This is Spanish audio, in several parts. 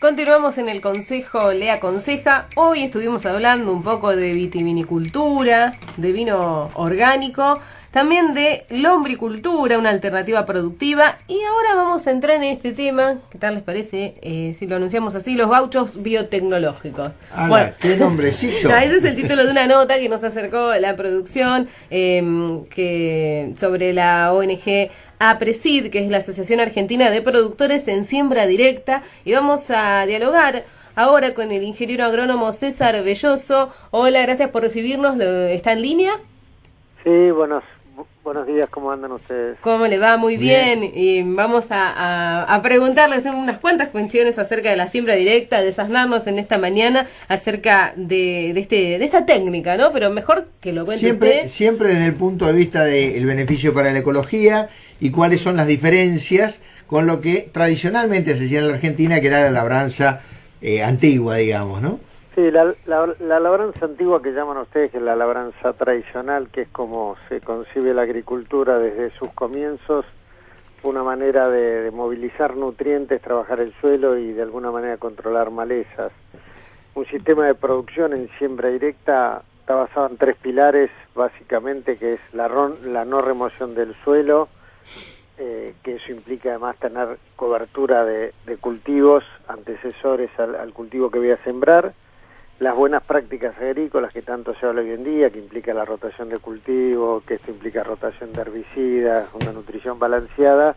Continuamos en el Consejo Le Aconseja. Hoy estuvimos hablando un poco de vitivinicultura, de vino orgánico, también de lombricultura, una alternativa productiva. Y ahora vamos a entrar en este tema, ¿qué tal les parece? Si lo anunciamos así, los gauchos biotecnológicos. ¡Hala! Bueno, ¡qué nombrecito! No, ese es el título de una nota que nos acercó la producción que sobre la ONG APRESID, que es la Asociación Argentina de Productores en Siembra Directa, y vamos a dialogar ahora con el ingeniero agrónomo César Belloso. Hola, gracias por recibirnos. ¿Está en línea? Sí, buenos días, ¿cómo andan ustedes? ¿Cómo le va? Muy bien. Y vamos a preguntarles unas cuantas cuestiones acerca de la siembra directa, desasnarnos en esta mañana acerca de esta técnica, ¿no? Pero mejor que lo cuente usted. Siempre desde el punto de vista del beneficio para la ecología y cuáles son las diferencias con lo que tradicionalmente se hacía en la Argentina, que era la labranza antigua, digamos, ¿no? Sí, la labranza antigua que llaman ustedes, que es la labranza tradicional, que es como se concibe la agricultura desde sus comienzos, fue una manera de movilizar nutrientes, trabajar el suelo y de alguna manera controlar malezas. Un sistema de producción en siembra directa está basado en 3 pilares, básicamente, que es la no remoción del suelo, que eso implica además tener cobertura de cultivos antecesores al cultivo que voy a sembrar, las buenas prácticas agrícolas que tanto se habla hoy en día, que implica la rotación de cultivos, que esto implica rotación de herbicidas, una nutrición balanceada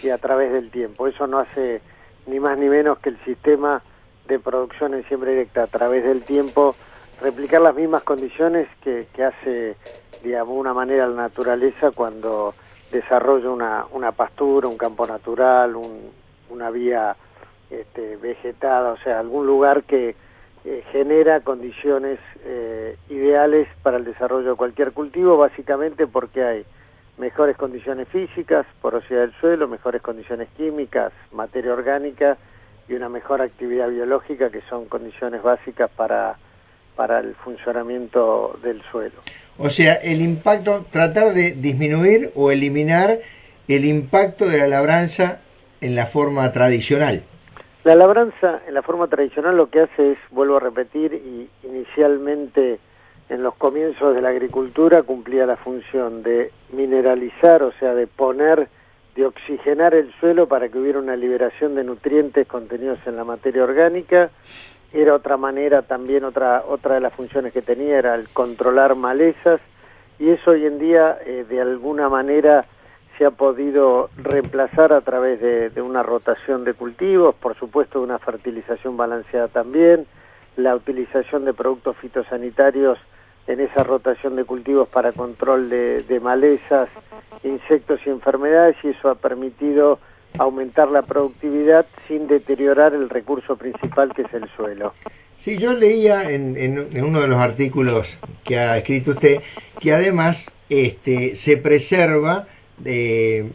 y a través del tiempo. Eso no hace ni más ni menos que el sistema de producción en siembra directa a través del tiempo replicar las mismas condiciones que hace, digamos, una manera la naturaleza cuando desarrolla una pastura, un campo natural, una vía vegetada, o sea, algún lugar que genera condiciones ideales para el desarrollo de cualquier cultivo, básicamente porque hay mejores condiciones físicas, porosidad del suelo, mejores condiciones químicas, materia orgánica y una mejor actividad biológica, que son condiciones básicas para el funcionamiento del suelo. O sea, el impacto, tratar de disminuir o eliminar el impacto de la labranza en la forma tradicional. La labranza en la forma tradicional lo que hace es, vuelvo a repetir, y inicialmente en los comienzos de la agricultura cumplía la función de mineralizar, o sea, de oxigenar el suelo para que hubiera una liberación de nutrientes contenidos en la materia orgánica. Era otra manera también, otra de las funciones que tenía era el controlar malezas, y eso hoy en día de alguna manera se ha podido reemplazar a través de una rotación de cultivos, por supuesto de una fertilización balanceada también, la utilización de productos fitosanitarios en esa rotación de cultivos para control de malezas, insectos y enfermedades, y eso ha permitido aumentar la productividad sin deteriorar el recurso principal, que es el suelo. Sí, yo leía en uno de los artículos que ha escrito usted que además se preserva de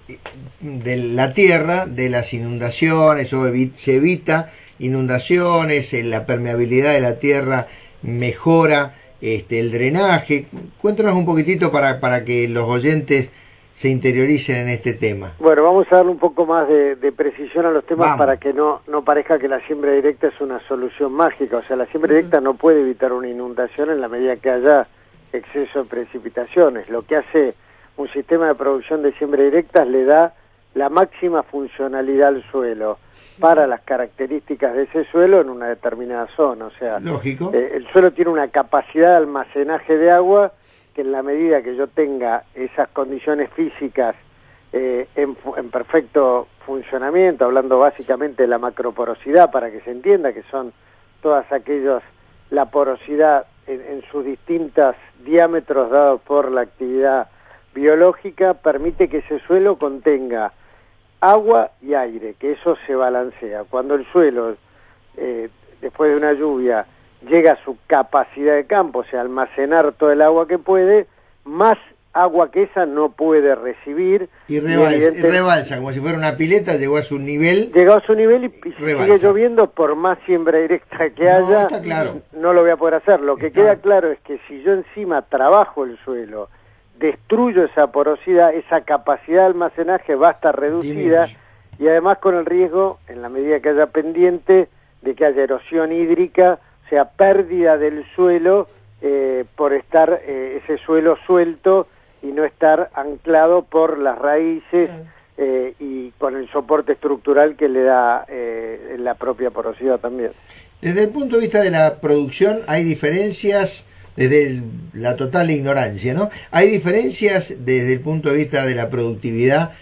la tierra de las inundaciones, o se evita inundaciones, la permeabilidad de la tierra mejora, el drenaje. Cuéntanos un poquitito para que los oyentes se interioricen en este tema. Bueno, vamos a darle un poco más de precisión a los temas para que no parezca que la siembra directa es una solución mágica. O sea, la siembra directa no puede evitar una inundación en la medida que haya exceso de precipitaciones. Lo que hace un sistema de producción de siembra directa le da la máxima funcionalidad al suelo para las características de ese suelo en una determinada zona. O sea, lógico. El suelo tiene una capacidad de almacenaje de agua que en la medida que yo tenga esas condiciones físicas en perfecto funcionamiento, hablando básicamente de la macroporosidad para que se entienda, que son todas aquellas, la porosidad en sus distintos diámetros dados por la actividad biológica, permite que ese suelo contenga agua y aire, que eso se balancea. Cuando el suelo, después de una lluvia, llega a su capacidad de campo, o sea, almacenar todo el agua que puede, más agua que esa no puede recibir. Y rebalsa, como si fuera una pileta, llegó a su nivel. Llegó a su nivel y sigue lloviendo, por más siembra directa que haya, está claro. No lo voy a poder hacer. Lo que queda claro es que si yo encima trabajo el suelo, destruyo esa porosidad, esa capacidad de almacenaje va a estar reducida, y además con el riesgo, en la medida que haya pendiente, de que haya erosión hídrica, o sea, pérdida del suelo por estar ese suelo suelto y no estar anclado por las raíces y con el soporte estructural que le da la propia porosidad también. Desde el punto de vista de la producción hay diferencias, desde la total ignorancia, ¿no? Hay diferencias desde el punto de vista de la productividad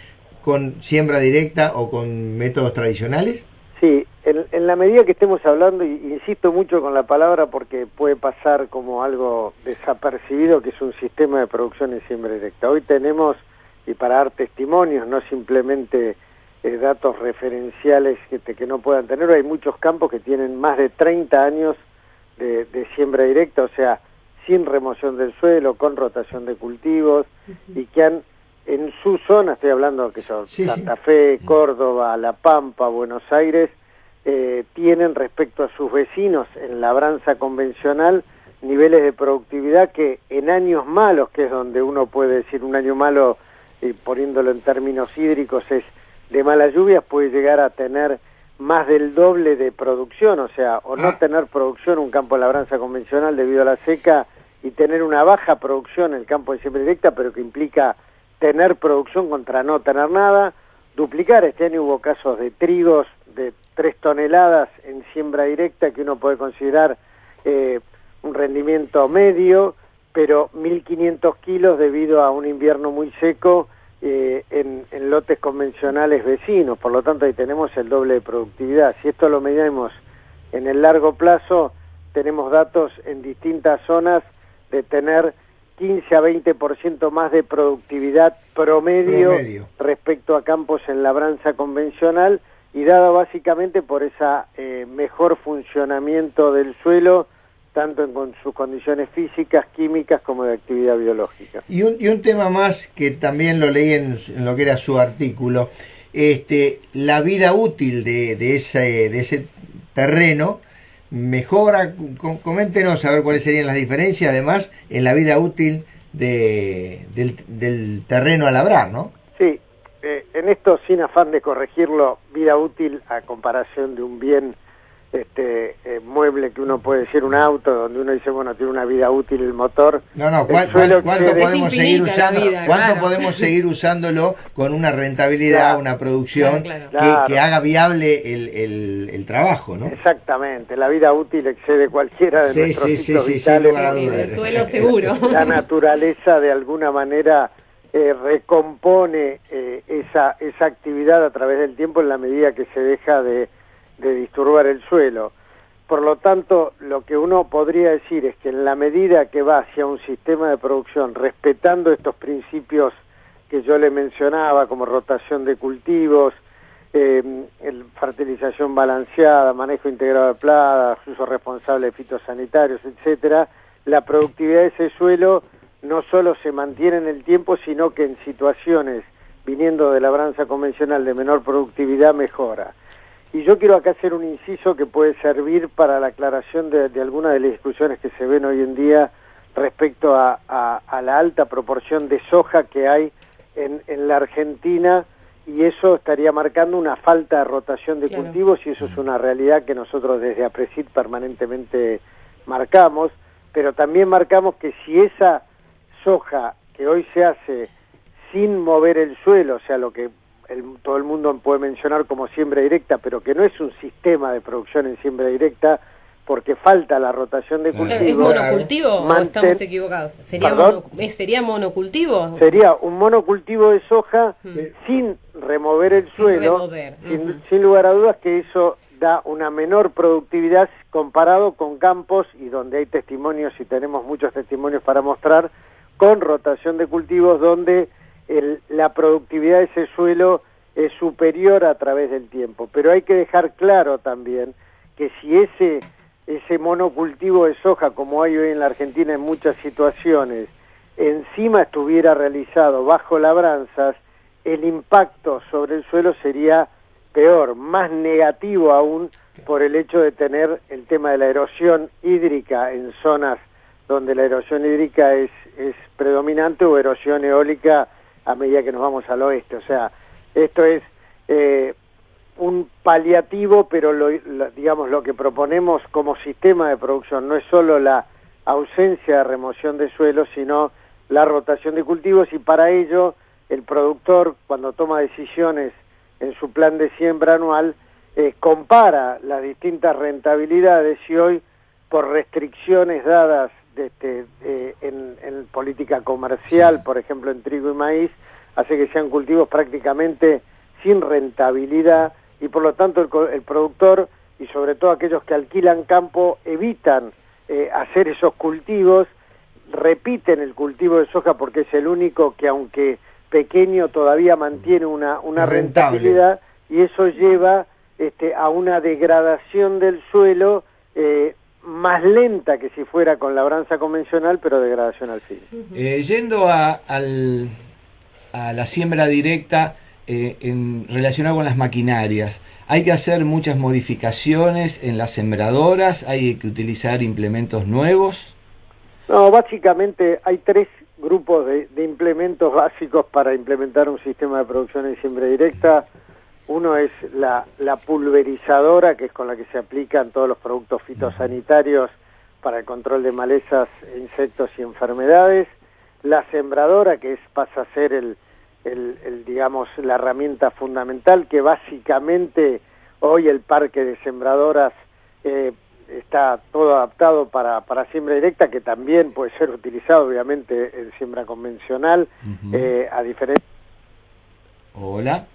con siembra directa o con métodos tradicionales. Sí, en la medida que estemos hablando, y insisto mucho con la palabra porque puede pasar como algo desapercibido, que es un sistema de producción en siembra directa. Hoy tenemos, y para dar testimonios, no simplemente datos referenciales que no puedan tener, hay muchos campos que tienen más de 30 años de siembra directa, o sea, sin remoción del suelo, con rotación de cultivos, y que han, en su zona, estoy hablando que son Santa Fe, Córdoba, La Pampa, Buenos Aires, tienen respecto a sus vecinos en labranza convencional niveles de productividad que en años malos, que es donde uno puede decir un año malo, poniéndolo en términos hídricos, es de malas lluvias, puede llegar a tener más del doble de producción, o sea, o no tener producción un campo de labranza convencional debido a la seca y tener una baja producción en el campo de siembra directa, pero que implica tener producción contra no tener nada, duplicar. Este año hubo casos de trigos de 3 toneladas en siembra directa que uno puede considerar un rendimiento medio, pero 1.500 kilos debido a un invierno muy seco en lotes convencionales vecinos. Por lo tanto, ahí tenemos el doble de productividad. Si esto lo medimos en el largo plazo, tenemos datos en distintas zonas de tener 15 a 20% más de productividad promedio respecto a campos en labranza convencional, y dado básicamente por esa mejor funcionamiento del suelo, tanto en sus condiciones físicas, químicas, como de actividad biológica. Y un tema más que también lo leí en lo que era su artículo, la vida útil de ese terreno mejora. Coméntenos a ver cuáles serían las diferencias, además, en la vida útil del terreno a labrar, ¿no? Sí, en esto, sin afán de corregirlo, vida útil a comparación de un bien mueble que uno puede decir, un auto, donde uno dice, bueno, tiene una vida útil el motor. ¿Cuánto podemos seguir usando? ¿Cuánto podemos seguir usándolo con una rentabilidad, una producción que haga viable el trabajo, ¿no? Exactamente, la vida útil excede cualquiera de nuestros ciclos vitales. El suelo seguro. La naturaleza de alguna manera recompone esa actividad a través del tiempo en la medida que se deja de disturbar el suelo. Por lo tanto, lo que uno podría decir es que en la medida que va hacia un sistema de producción respetando estos principios que yo le mencionaba, como rotación de cultivos, fertilización balanceada, manejo integrado de plagas, uso responsable de fitosanitarios, etcétera, la productividad de ese suelo no solo se mantiene en el tiempo, sino que en situaciones viniendo de labranza convencional de menor productividad mejora. Y yo quiero acá hacer un inciso que puede servir para la aclaración de algunas de las discusiones que se ven hoy en día respecto a la alta proporción de soja que hay en la Argentina, y eso estaría marcando una falta de rotación de cultivos, y eso es una realidad que nosotros desde APRESID permanentemente marcamos, pero también marcamos que si esa soja que hoy se hace sin mover el suelo, o sea, lo que todo el mundo puede mencionar como siembra directa, pero que no es un sistema de producción en siembra directa, porque falta la rotación de cultivos. ¿Es monocultivo o estamos equivocados? ¿Sería monocultivo? Sería un monocultivo de soja sin remover el suelo, sin lugar a dudas que eso da una menor productividad comparado con campos, y donde hay testimonios, y tenemos muchos testimonios para mostrar, con rotación de cultivos, donde la productividad de ese suelo es superior a través del tiempo. Pero hay que dejar claro también que si ese monocultivo de soja, como hay hoy en la Argentina en muchas situaciones, encima estuviera realizado bajo labranzas, el impacto sobre el suelo sería peor, más negativo aún, por el hecho de tener el tema de la erosión hídrica en zonas donde la erosión hídrica es predominante, o erosión eólica a medida que nos vamos al oeste. O sea, esto es un paliativo, pero digamos lo que proponemos como sistema de producción no es solo la ausencia de remoción de suelo, sino la rotación de cultivos, y para ello el productor, cuando toma decisiones en su plan de siembra anual, compara las distintas rentabilidades, y hoy, por restricciones dadas en política comercial, por ejemplo en trigo y maíz, hace que sean cultivos prácticamente sin rentabilidad, y por lo tanto el productor, y sobre todo aquellos que alquilan campo, evitan hacer esos cultivos, repiten el cultivo de soja porque es el único que, aunque pequeño, todavía mantiene una rentabilidad, y eso lleva a una degradación del suelo más lenta que si fuera con labranza convencional, pero degradación al fin. Yendo a la siembra directa, relacionado con las maquinarias, ¿hay que hacer muchas modificaciones en las sembradoras? ¿Hay que utilizar implementos nuevos? No, básicamente hay tres grupos de implementos básicos para implementar un sistema de producción en siembra directa. Uno es la pulverizadora, que es con la que se aplican todos los productos fitosanitarios para el control de malezas, insectos y enfermedades. La sembradora, que pasa a ser digamos, la herramienta fundamental, que básicamente hoy el parque de sembradoras está todo adaptado para siembra directa, que también puede ser utilizado obviamente en siembra convencional, a diferencia. Hola.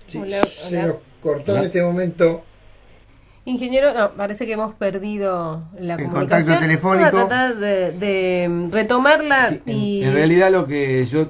Sí, Hola. se nos cortó en este momento Ingeniero, no, parece que hemos perdido la el comunicación. contacto telefónico. Vamos a tratar de retomarla. Sí, y en realidad lo que yo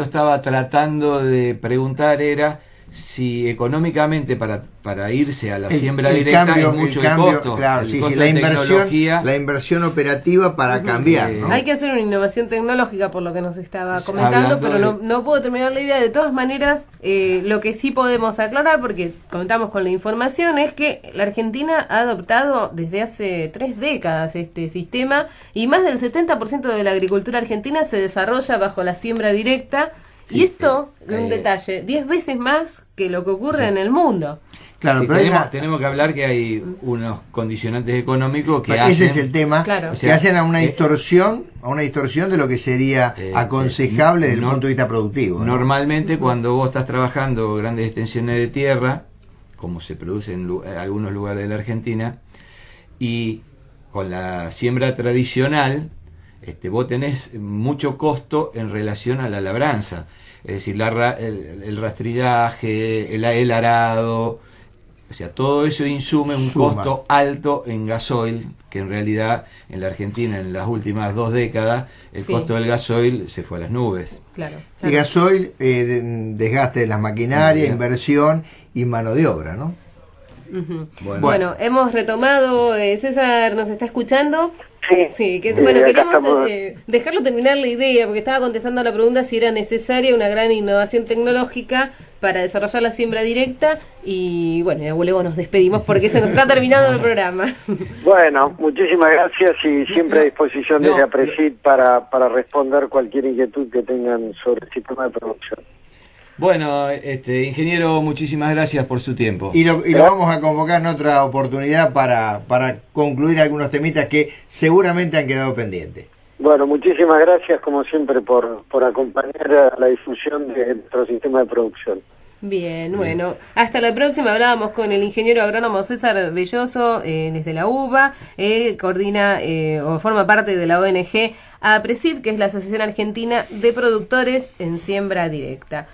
estaba tratando de preguntar era si económicamente para irse a la siembra directa es mucho el costo. Claro, el sí, costo la de tecnología. inversión operativa para cambiar, ¿no? Hay que hacer una innovación tecnológica, por lo que nos estaba comentando, pero no puedo terminar la idea. De todas maneras, lo que sí podemos aclarar, porque contamos con la información, es que la Argentina ha adoptado desde hace 3 décadas este sistema, y más del 70% de la agricultura argentina se desarrolla bajo la siembra directa. Sí, y esto, un detalle, 10 veces más que lo que ocurre en el mundo. Claro, Sí, pero tenemos que hablar que hay unos condicionantes económicos que ese hacen... es el tema, Claro. que hacen a una distorsión de lo que sería aconsejable desde el punto de vista productivo, ¿no? Normalmente cuando vos estás trabajando grandes extensiones de tierra, como se produce en algunos lugares de la Argentina, y con la siembra tradicional, vos tenés mucho costo en relación a la labranza, es decir, el rastrillaje, el arado, o sea, todo eso insume un costo alto en gasoil, que en realidad en la Argentina en las últimas 2 décadas el costo del gasoil se fue a las nubes. Claro. Y gasoil, desgaste de las maquinarias, inversión y mano de obra, ¿no? Bueno, hemos retomado, César nos está escuchando. Sí, acá queríamos estamos. dejarlo terminar la idea, porque estaba contestando a la pregunta si era necesaria una gran innovación tecnológica para desarrollar la siembra directa, y bueno, ya luego nos despedimos porque se nos está terminando el programa. Bueno, muchísimas gracias, y siempre a disposición desde APRESID para responder cualquier inquietud que tengan sobre el sistema de producción. Bueno, ingeniero, muchísimas gracias por su tiempo. Y lo vamos a convocar en otra oportunidad para concluir algunos temitas que seguramente han quedado pendientes. Bueno, muchísimas gracias como siempre por acompañar a la difusión de nuestro sistema de producción. Bien, bueno, hasta la próxima. Hablábamos con el ingeniero agrónomo César Belloso, desde la UBA, coordina o forma parte de la ONG APRESID, que es la Asociación Argentina de Productores en Siembra Directa.